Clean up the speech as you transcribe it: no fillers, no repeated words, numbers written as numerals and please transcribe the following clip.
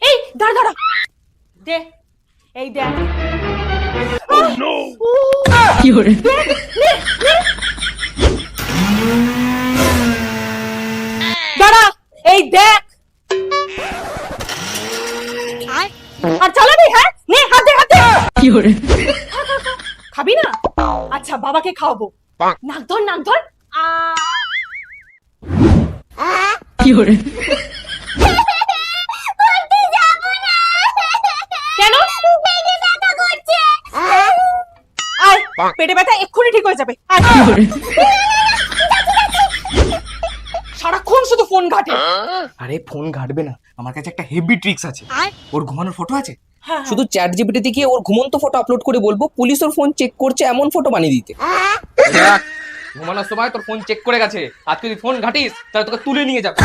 এই দাঁড়া দাঁড়া, দে এই দেখ। কি করে? দাঁড়া, এই দেখ। আর চালাবি? হ্যাঁ, নে হাত দে, হাত দে। কি করে? খাবি না? আচ্ছা, বাবাকে খাওয়াবো। নাক ধর, নাক ধর। কি করে? কেন? আয়, পেটে ব্যথা এক্ষুনি ঠিক হয়ে যাবে। আয়। কি করে? সারাক্ষণ শুধু ফোন ঘাটে। আরে ফোন ঘাটবে না, আমার কাছে একটা হেভি ট্রিক্স আছে। ওর ঘুমানোর ফটো আছে, হ্যাঁ, শুধু চ্যাট জিপিটিতে গিয়ে ওর ঘুমন্ত ফটো আপলোড করে বলবো পুলিশ ওর ফোন চেক করছে এমন ফটো বানিয়ে দিতে। দেখ, ঘুমানোর সময় তোর ফোন চেক করে গেছে, আজকে যদি ফোন ঘাটিস তাহলে তোকে তুলে নিয়ে যাবে।